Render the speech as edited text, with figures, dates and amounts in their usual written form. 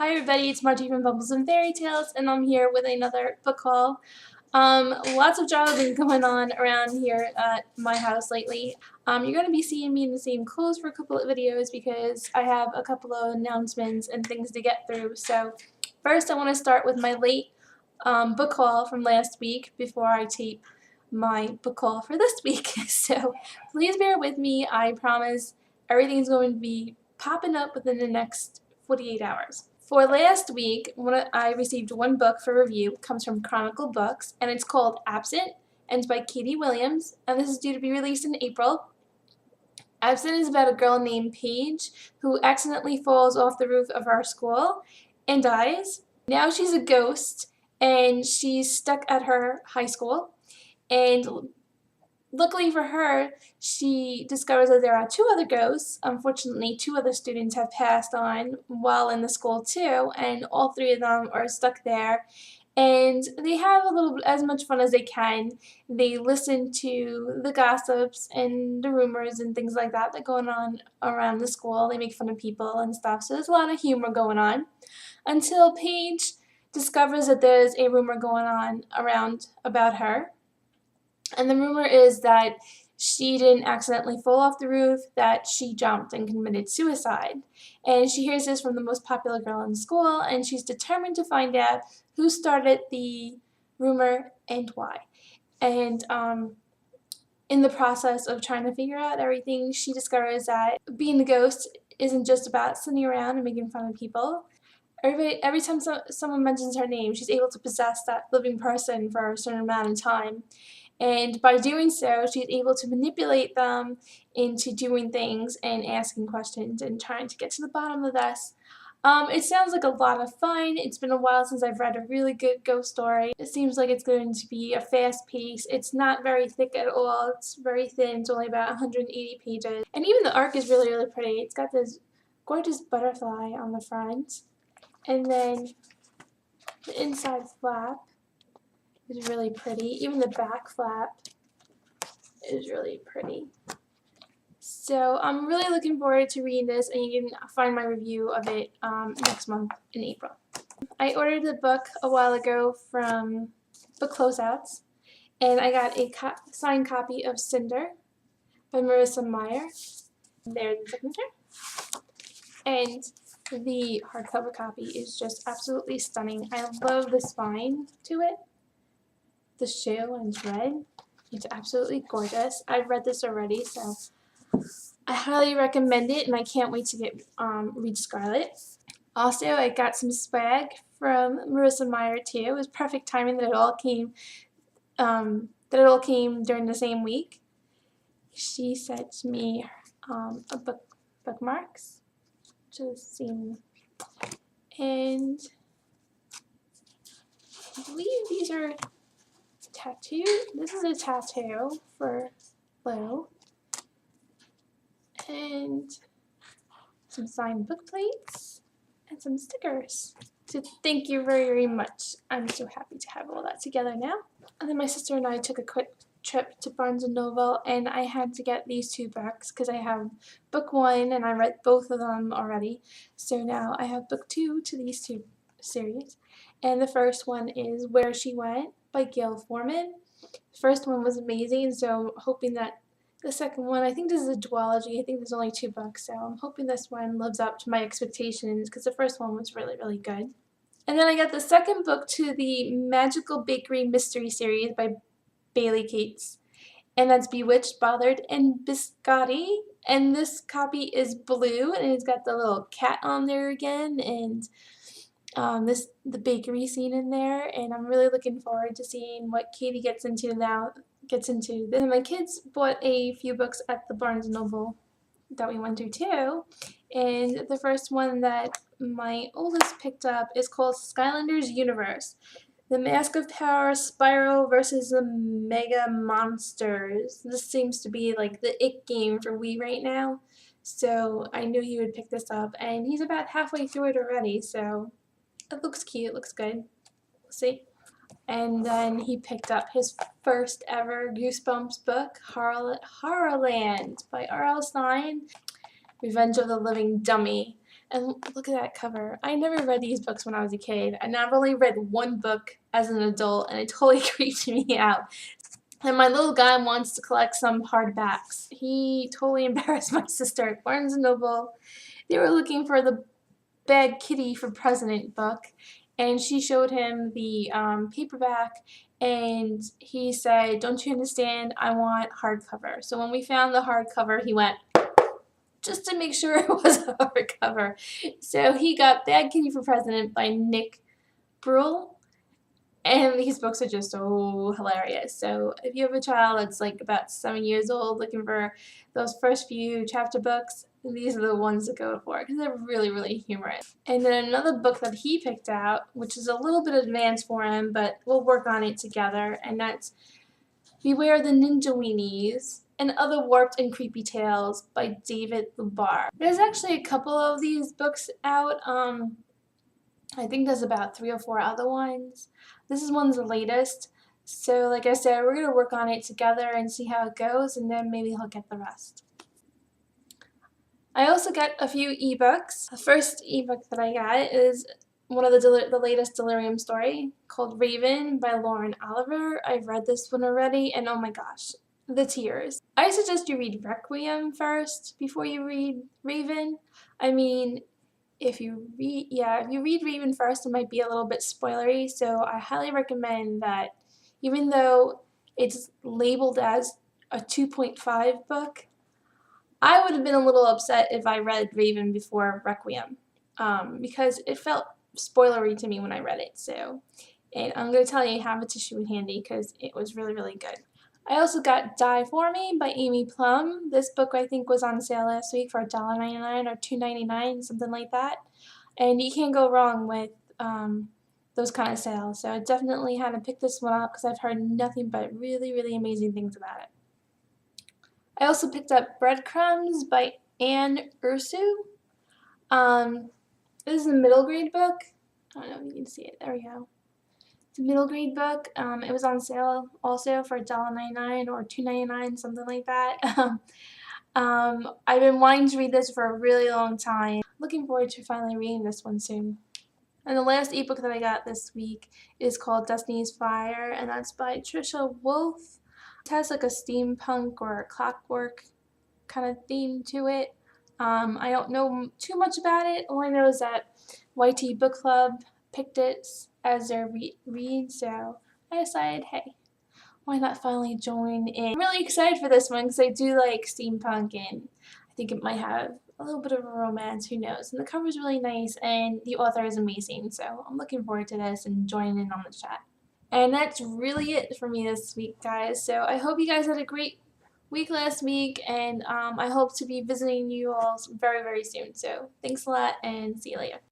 Hi everybody, it's Margie from Bubbles and Fairy Tales, and I'm here with another book haul. Lots of drama been going on around here at my house lately. You're going to be seeing me in the same clothes for a couple of videos because I have a couple of announcements and things to get through. So first I want to start with my late book haul from last week before I tape my book haul for this week. So please bear with me. I promise everything's going to be popping up within the next 48 hours. For last week, I received one book for review. It comes from Chronicle Books, and it's called Absent, and it's by Katie Williams, and this is due to be released in April. Absent is about a girl named Paige who accidentally falls off the roof of our school and dies. Now she's a ghost, and she's stuck at her high school, and luckily for her, she discovers that there are two other ghosts. Unfortunately, two other students have passed on while in the school too, and all three of them are stuck there. And they have as much fun as they can. They listen to the gossips and the rumors and things like that going on around the school. They make fun of people and stuff, so there's a lot of humor going on. Until Paige discovers that there's a rumor going on around about her. And the rumor is that she didn't accidentally fall off the roof, that she jumped and committed suicide. And she hears this from the most popular girl in school, and she's determined to find out who started the rumor and why. And in the process of trying to figure out everything, she discovers that being a ghost isn't just about sitting around and making fun of people. Every time someone mentions her name, she's able to possess that living person for a certain amount of time. And by doing so, she's able to manipulate them into doing things and asking questions and trying to get to the bottom of this. It sounds like a lot of fun. It's been a while since I've read a really good ghost story. It seems like it's going to be a fast pace. It's not very thick at all. It's very thin. It's only about 180 pages. And even the arc is really, really pretty. It's got this gorgeous butterfly on the front. And then the inside flap is really pretty. Even the back flap is really pretty. So I'm really looking forward to reading this, and you can find my review of it next month in April. I ordered the book a while ago from Book Closeouts, and I got a signed copy of Cinder by Marissa Meyer. There's the signature. And the hardcover copy is just absolutely stunning. I love the spine to it. The shoe and it's red. It's absolutely gorgeous. I've read this already, so I highly recommend it, and I can't wait to read Scarlet. Also, I got some swag from Marissa Meyer too. It was perfect timing that it all came during the same week. She sent me bookmarks, just seen, and I believe these are tattoo. This is a tattoo for Lou, and some signed book plates and some stickers. So thank you very, very much. I'm so happy to have all that together now. And then my sister and I took a quick trip to Barnes & Noble, and I had to get these two books because I have book one and I read both of them already. So now I have book two to these two series. And the first one is Where She Went by Gail Forman. The first one was amazing, so I'm hoping that the second one, I think this is a duology. I think there's only 2 books, so I'm hoping this one lives up to my expectations because the first one was really, really good. And then I got the second book to the Magical Bakery Mystery Series by Bailey Cates, and that's Bewitched, Bothered, and Biscotti. And this copy is blue, and it's got the little cat on there again, and the bakery scene in there, and I'm really looking forward to seeing what Katie gets into now. Then my kids bought a few books at the Barnes & Noble that we went to too, and the first one that my oldest picked up is called Skylanders Universe: The Mask of Power, Spyro versus the Mega Monsters. This seems to be like the it game for Wii right now, so I knew he would pick this up, and he's about halfway through it already, so it looks cute, looks good. We'll see. And then he picked up his first ever Goosebumps book, Horrorland by R.L. Stine, Revenge of the Living Dummy. And look at that cover. I never read these books when I was a kid, and I've only read one book as an adult, and it totally creeped me out. And my little guy wants to collect some hardbacks. He totally embarrassed my sister at Barnes & Noble. They were looking for the Bad Kitty for President book, and she showed him the paperback, and he said, "Don't you understand? I want hardcover." So when we found the hardcover, he went, just to make sure it was a hardcover. So he got Bad Kitty for President by Nick Bruhl. And these books are just so hilarious. So if you have a child that's like about 7 years old looking for those first few chapter books, these are the ones to go for because they're really, really humorous. And then another book that he picked out, which is a little bit advanced for him, but we'll work on it together, and that's Beware the Ninja Weenies and Other Warped and Creepy Tales by David Lubar. There's actually a couple of these books out. I think there's about 3 or 4 other ones. This is one's the latest. So like I said, we're going to work on it together and see how it goes, and then maybe he'll get the rest. I also got a few ebooks. The first ebook that I got is one of the latest Delirium story called Raven by Lauren Oliver. I've read this one already, and oh my gosh, the tears. I suggest you read Requiem first before you read Raven. I mean, if you read Raven first, it might be a little bit spoilery, so I highly recommend that, even though it's labeled as a 2.5 book, I would have been a little upset if I read Raven before Requiem, because it felt spoilery to me when I read it. So, and I'm going to tell you, have a tissue handy because it was really, really good. I also got Die For Me by Amy Plum. This book I think was on sale last week for $1.99 or $2.99, something like that. And you can't go wrong with those kind of sales. So I definitely had to pick this one up because I've heard nothing but really, really amazing things about it. I also picked up Breadcrumbs by Anne Ursu. This is a middle grade book. I don't know if you can see it. There we go. It's a middle grade book. It was on sale also for $1.99 or $2.99, something like that. I've been wanting to read this for a really long time. Looking forward to finally reading this one soon. And the last ebook that I got this week is called Destiny's Fire, and that's by Trisha Wolfe. It has like a steampunk or a clockwork kind of theme to it. I don't know too much about it. All I know is that YT Book Club picked it as their read, so I decided, hey, why not finally join in? I'm really excited for this one because I do like steampunk, and I think it might have a little bit of a romance, who knows. And the cover is really nice, and the author is amazing, so I'm looking forward to this and joining in on the chat. And that's really it for me this week, guys. So I hope you guys had a great week last week, and I hope to be visiting you all very, very soon. So thanks a lot, and see you later.